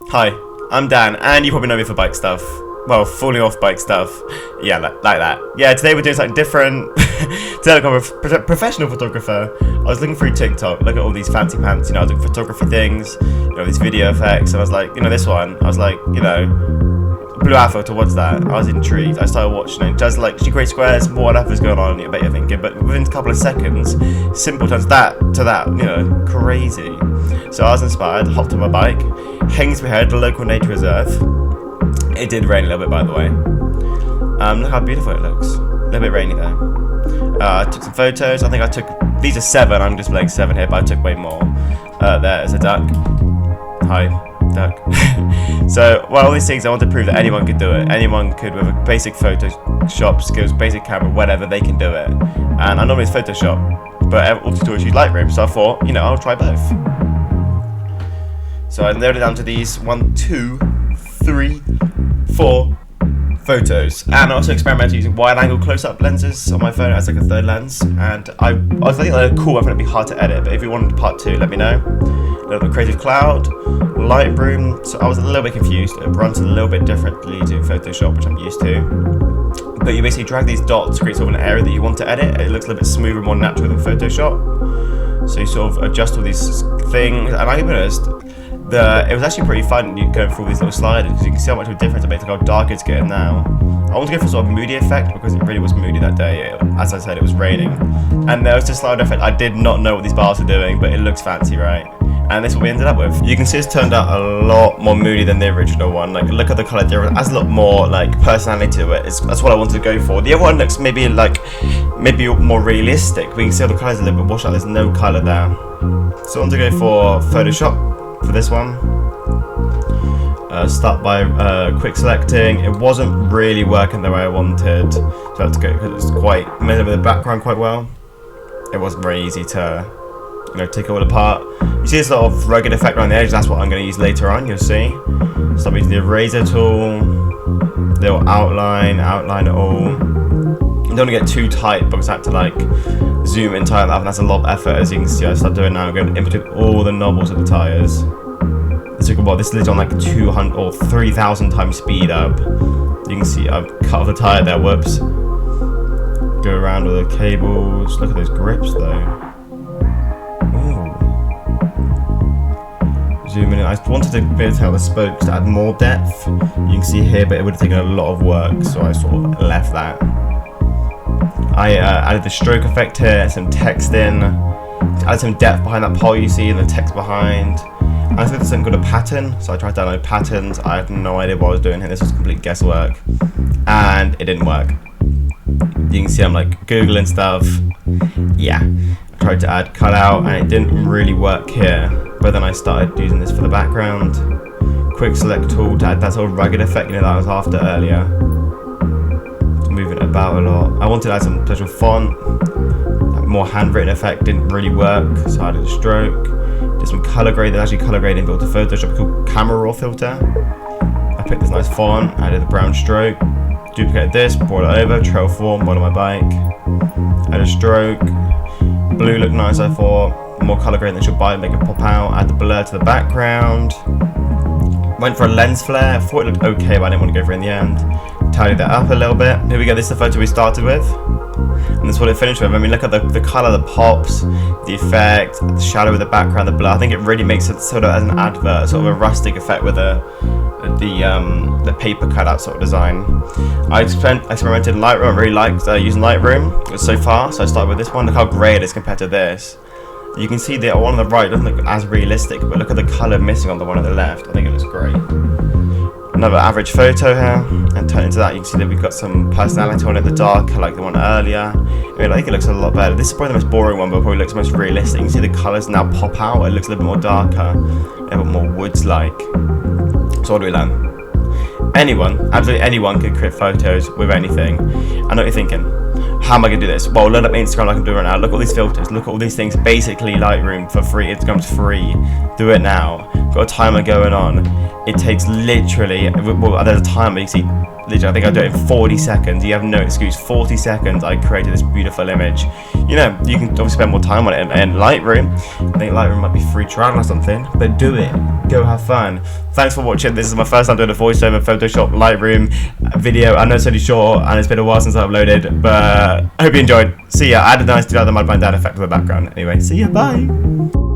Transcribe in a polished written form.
Hi, I'm Dan, and you probably know me for bike stuff. Well, falling off bike stuff. Yeah, like that. Yeah, today we're doing something different. Today I'm a professional photographer. I was looking through TikTok, look at all these fancy pants, I was doing photography things, these video effects, and I was like, this one, I was like, Blue Apple, what's that? I was intrigued. I started watching it. It does she creates squares, whatever's going on, I bet you're thinking, but within a couple of seconds, simple turns that to that, crazy. So I was inspired, hopped on my bike, hangs my head, the local nature reserve. It did rain a little bit, by the way. Look how beautiful it looks. A little bit rainy though. I took some photos. I think I took, these are 7, I'm displaying 7 here, but I took way more. There's a duck. Hi, duck. So, all these things, I want to prove that anyone could do it. Anyone could, with a basic Photoshop skills, basic camera, whatever, they can do it. And I normally it's Photoshop, but all tutorials use Lightroom, so I thought, I'll try both. So I narrowed it down to these 1, 2, 3, 4 photos, and I also experimented using wide-angle close-up lenses on my phone as like a third lens. And I was thinking cool. I think it'd be hard to edit, but if you wanted part 2, let me know. A little bit Creative Cloud, Lightroom. So I was a little bit confused. It runs a little bit differently to Photoshop, which I'm used to. But you basically drag these dots to create sort of an area that you want to edit. It looks a little bit smoother, more natural than Photoshop. So you sort of adjust all these things, and I noticed it was actually pretty fun going through all these little sliders because you can see how much of a difference it makes, like how dark it's getting now. I want to go for sort of a moody effect because it really was moody that day. As I said, it was raining. And there was this slider effect. I did not know what these bars were doing, but it looks fancy, right? And this is what we ended up with. You can see it's turned out a lot more moody than the original one. Like, look at the colour there. It has a lot more personality to it. That's what I wanted to go for. The other one looks maybe more realistic. But you can see how the colours are a little bit washed out. There's no colour there. So I want to go for Photoshop for this one. Start by quick selecting. It wasn't really working the way I wanted, so I had to go because it's quite made over the background quite well. It wasn't very easy to take it all apart. You see this sort of rugged effect around the edge. That's what I'm going to use later on. You'll see. Start using the eraser tool. Little outline it all. You don't want to get too tight because I had to zoom in tight, and that's a lot of effort. As you can see, I start doing now. I'm going in between all the knobbles of the tires. This is on 200 or 3,000 times speed up. You can see I've cut off the tire there. Whoops. Go around with the cables. Look at those grips though. Ooh. Zoom in. I wanted to be able to tell the spokes to add more depth. You can see here, but it would have taken a lot of work, so I sort of left that. I added the stroke effect here, some text in, added some depth behind that pole you see and the text behind. I think there's something called a pattern, so I tried to download patterns. I had no idea what I was doing here. This was complete guesswork, and it didn't work. You can see I'm Googling stuff. Yeah, I tried to add cutout, and it didn't really work here. But then I started using this for the background. Quick select tool to add that sort of rugged effect, that I was after earlier. Moving it about a lot. I wanted to add some special font. That more handwritten effect didn't really work, so I added a stroke. Did some color grade. There's actually color grading built to Photoshop called Camera Raw filter. I picked this nice font, added the brown stroke, duplicated this, brought it over, trail form, one on my bike. Added a stroke. Blue looked nice, I thought. More color grading than should buy, make it pop out. Add the blur to the background. Went for a lens flare. I thought it looked okay, but I didn't want to go for it in the end. Tidied that up a little bit. Here we go, this is the photo we started with. And this is what it finished with. I mean, look at the colour, the pops, the effect, the shadow of the background, the blur. I think it really makes it sort of as an advert, sort of a rustic effect with the paper cutout sort of design. I experimented in Lightroom. I really liked using Lightroom so far, so I started with this one. Look how grey it is compared to this. You can see the one on the right doesn't look as realistic, but look at the colour missing on the one on the left. I think it looks great. Another average photo here, and turn into that. You can see that we've got some personality on it, the dark, like the one earlier. I mean, I think it looks a lot better. This is probably the most boring one, but probably looks most realistic. You can see the colours now pop out. It looks a little bit more darker, a little bit more woods-like. So what do we learn? Anyone, absolutely anyone, can create photos with anything. I know what you're thinking. How am I going to do this? Well, load up Instagram like I'm doing right now. Look at all these filters. Look at all these things. Basically, Lightroom for free. Instagram's free. Do it now. got a timer going on. It takes literally, well, there's a timer, you see, literally, I think I do it in 40 seconds. You have no excuse. 40 seconds, I created this beautiful image. You know, you can obviously spend more time on it in Lightroom. I think Lightroom might be free trial or something, but do it. Go have fun. Thanks for watching. This is my first time doing a voiceover Photoshop Lightroom video. I know it's only short and it's been a while since I uploaded, but I hope you enjoyed. See ya. I added a nice MudMan-Dan effect in the background. Anyway, see ya. Bye.